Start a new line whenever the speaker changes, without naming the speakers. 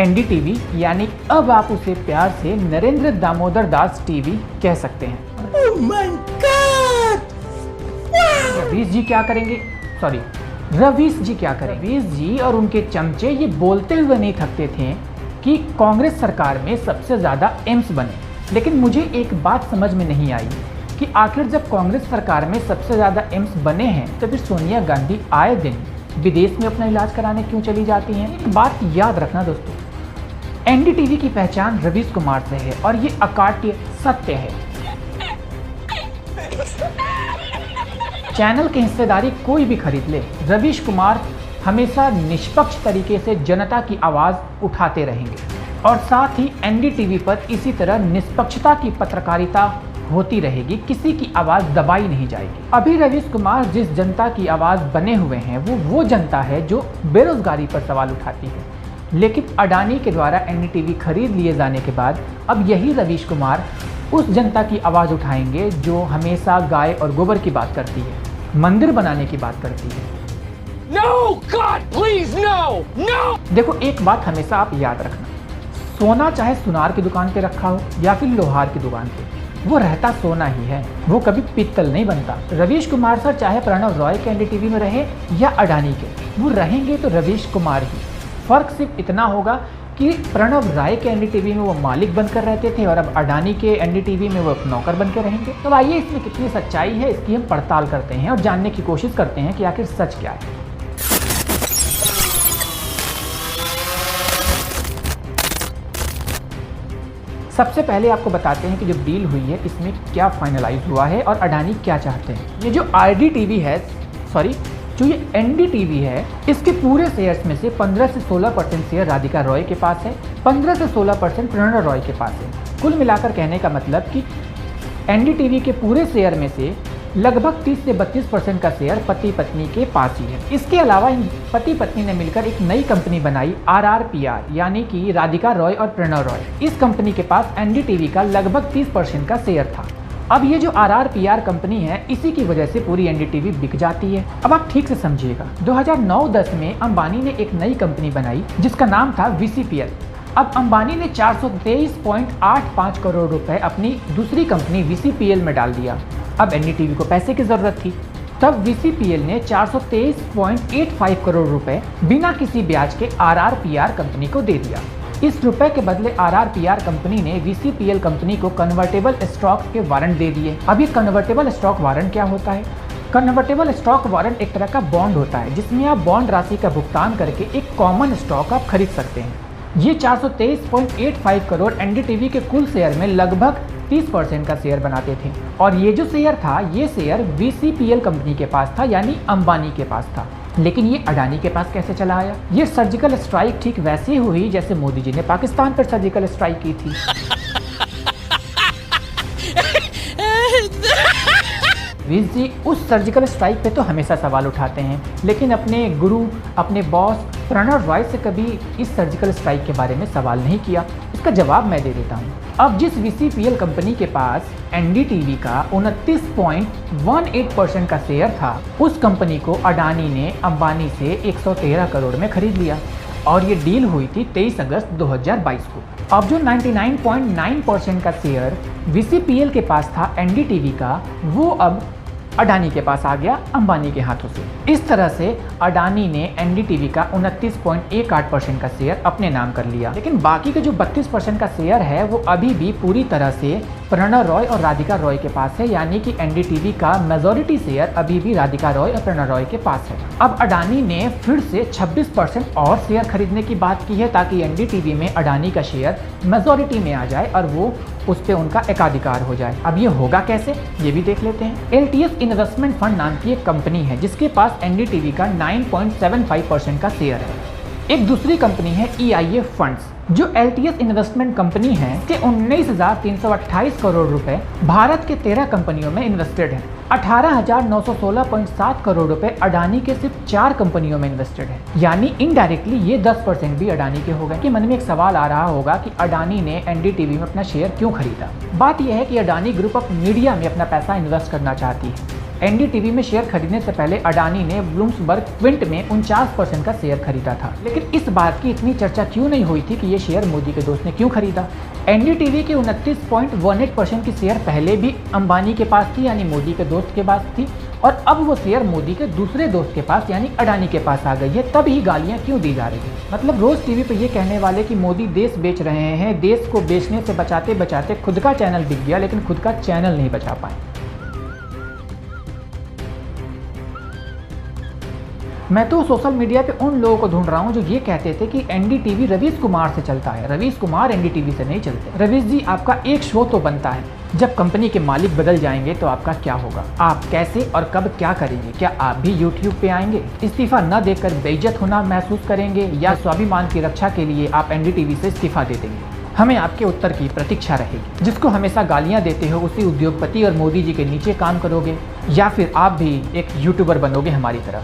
NDTV, यानी अब आप उसे प्यार से नरेंद्र दामोदर दास टीवी कह सकते हैं।
Oh my God!
रवीश जी क्या करेंगे? सॉरी, रवीश जी क्या करें? रवीश जी और उनके चमचे ये बोलते हुए नहीं थकते थे कि कांग्रेस सरकार में सबसे ज़्यादा एम्स बने। लेकिन मुझे एक बात समझ में नहीं आई कि आखिर जब कांग्रेस सरकार में सबसे ज़्यादा एम्स बने हैं तो फिर सोनिया गांधी आए दिन विदेश में अपना इलाज कराने क्यों चली जाती हैं? बात याद रखना दोस्तों, एनडीटीवी की पहचान रवीश कुमार से है और ये अकाट्य सत्य है। चैनल की हिस्सेदारी कोई भी खरीद ले, रवीश कुमार हमेशा निष्पक्ष तरीके से जनता की आवाज़ उठाते रहेंगे और साथ ही एनडीटीवी पर इसी तरह निष्पक्षता की पत्रकारिता होती रहेगी, किसी की आवाज़ दबाई नहीं जाएगी। अभी रवीश कुमार जिस जनता की आवाज़ बने हुए हैं वो जनता है जो बेरोजगारी पर सवाल उठाती है। लेकिन अडानी के द्वारा एनडीटीवी खरीद लिए जाने के बाद अब यही रवीश कुमार उस जनता की आवाज़ उठाएंगे जो हमेशा गाय और गोबर की बात करती है, मंदिर बनाने की बात करती है।
No, God, please, no, no!
देखो एक बात हमेशा आप याद रखना, सोना चाहे सुनार की दुकान पे रखा हो या फिर लोहार की दुकान पे, वो रहता सोना ही है, वो कभी पित्तल नहीं बनता। रवीश कुमार सर चाहे प्रणव रॉय के एनडीटीवी में रहे या अडानी के, वो रहेंगे तो रवीश कुमार ही। फर्क सिर्फ इतना होगा कि प्रणव राय के एनडीटीवी में वो मालिक बनकर रहते थे और अब अडानी के एनडीटीवी में वो एक नौकर बनकर रहेंगे। तो आइए इसमें कितनी सच्चाई है इसकी हम पड़ताल करते हैं और जानने की कोशिश करते हैं कि आखिर सच क्या है। सबसे पहले आपको बताते हैं कि जो डील हुई है इसमें क्या फाइनलाइज हुआ है और अडानी क्या चाहते हैं। ये जो आरडीटीवी है, सॉरी जो ये एनडीटीवी है, इसके पूरे शेयर्स में से 15 से 16% शेयर राधिका रॉय के पास है, 15 से 16% प्रणव रॉय के पास है। कुल मिलाकर कहने का मतलब कि एनडीटीवी के पूरे शेयर में से लगभग 30 से 32% का शेयर पति पत्नी के पास ही है। इसके अलावा इन पति पत्नी ने मिलकर एक नई कंपनी बनाई RRPR, यानी कि राधिका रॉय और प्रणव रॉय। इस कंपनी के पास एनडीटीवी का लगभग 30% का शेयर था। अब ये जो RRPR कंपनी है इसी की वजह से पूरी एनडीटीवी बिक जाती है। अब आप ठीक से समझिएगा, 2009-10 में अंबानी ने एक नई कंपनी बनाई जिसका नाम था VCPL। अब अंबानी ने 423.85 करोड़ रुपए अपनी दूसरी कंपनी VCPL में डाल दिया। अब एनडीटीवी को पैसे की जरूरत थी, तब VCPL ने 423.85 करोड़ रुपए बिना किसी ब्याज के RRPR कंपनी को दे दिया। इस रुपए के बदले RRPR कंपनी ने VCPL कंपनी को कन्वर्टेबल स्टॉक के वारंट दे दिए। अब ये कन्वर्टेबल स्टॉक वारंट क्या होता है? कन्वर्टेबल स्टॉक वारंट एक तरह का बॉन्ड होता है जिसमें आप बॉन्ड राशि का भुगतान करके एक कॉमन स्टॉक आप खरीद सकते हैं। ये 423.85 करोड़ एनडीटीवी के कुल शेयर में लगभग 30% का शेयर बनाते थे और ये जो शेयर था ये शेयर VCPL कंपनी के पास था, यानी अंबानी के पास था। लेकिन ये अडानी के पास कैसे चला आया? ये सर्जिकल स्ट्राइक ठीक वैसी हुई जैसे मोदी जी ने पाकिस्तान पर सर्जिकल स्ट्राइक की थी। रवीश जी उस सर्जिकल स्ट्राइक पे तो हमेशा सवाल उठाते हैं, लेकिन अपने गुरु, अपने बॉस प्रणव रॉय से कभी इस सर्जिकल स्ट्राइक के बारे में सवाल नहीं किया। इसका जवाब मैं दे देता हूँ। अब जिस VCPL कंपनी के पास एनडीटीवी का 29.18% का शेयर था, उस कंपनी को अडानी ने अंबानी से 113 करोड़ में खरीद लिया और ये डील हुई थी 23 अगस्त 2022 को। अब जो 99.9% का शेयर VCPL के पास था एनडीटीवी का, वो अब अडानी के पास आ गया अंबानी के हाथों से। इस तरह से अडानी ने एनडीटीवी का 29.18% का शेयर अपने नाम कर लिया। लेकिन बाकी के जो 32% का शेयर है वो अभी भी पूरी तरह से प्रणव रॉय और राधिका रॉय के पास है, यानी कि एनडीटीवी का मेजॉरिटी शेयर अभी भी राधिका रॉय और प्रणव रॉय के पास है। अब अडानी ने फिर से 26% और शेयर खरीदने की बात की है ताकि एनडीटीवी में अडानी का शेयर मेजॉरिटी में आ जाए और वो उस पर उनका एकाधिकार हो जाए। अब ये होगा कैसे, ये भी देख लेते हैं। LTS इन्वेस्टमेंट फंड नाम की एक कंपनी है जिसके पास एनडीटीवी का 9.75% का शेयर है। एक दूसरी कंपनी है EIA फंड्स, जो LTS इन्वेस्टमेंट कंपनी है। इसके 19,328 करोड़ रुपए भारत के 13 कंपनियों में इन्वेस्टेड है। 18,916.7 करोड़ रुपए अडानी के सिर्फ 4 कंपनियों में इन्वेस्टेड है, यानी इनडायरेक्टली ये 10% भी अडानी के हो गए। कि मन में एक सवाल आ रहा होगा कि अडानी ने एनडीटीवी में अपना शेयर क्यों खरीदा। बात यह है कि अडानी ग्रुप ऑफ मीडिया में अपना पैसा इन्वेस्ट करना चाहती है। एनडीटीवी में शेयर खरीदने से पहले अडानी ने ब्लूम्सबर्ग क्विंट में 49% का शेयर खरीदा था। लेकिन इस बात की इतनी चर्चा क्यों नहीं हुई थी कि ये शेयर मोदी के दोस्त ने क्यों खरीदा। एनडीटीवी की 29.18% की शेयर पहले भी अंबानी के पास थी, यानी मोदी के दोस्त के पास थी, और अब वो शेयर मोदी के दूसरे दोस्त के पास यानी अडानी के पास आ गई है। तब ही गालियां क्यों दी जा रही है। मतलब रोज टीवी पे ये कहने वाले कि मोदी देश बेच रहे हैं, देश को बेचने से बचाते बचाते खुद का चैनल बिक गया, लेकिन खुद का चैनल नहीं बचा पाए। मैं तो सोशल मीडिया पे उन लोगों को ढूंढ रहा हूँ जो ये कहते थे कि एनडीटीवी रवीश कुमार से चलता है। रवीश कुमार एनडीटीवी से नहीं चलते। रवीश जी, आपका एक शो तो बनता है, जब कंपनी के मालिक बदल जाएंगे तो आपका क्या होगा? आप कैसे और कब क्या करेंगे? क्या आप भी यूट्यूब पे आएंगे? इस्तीफा न देकर बेइज्जत होना महसूस करेंगे, या स्वाभिमान की रक्षा के लिए आप एनडीटीवी से इस्तीफा दे देंगे? हमें आपके उत्तर की प्रतीक्षा रहेगी। जिसको हमेशा गालियां देते हो उसी उद्योगपति और मोदी जी के नीचे काम करोगे, या फिर आप भी एक यूट्यूबर बनोगे हमारी तरह?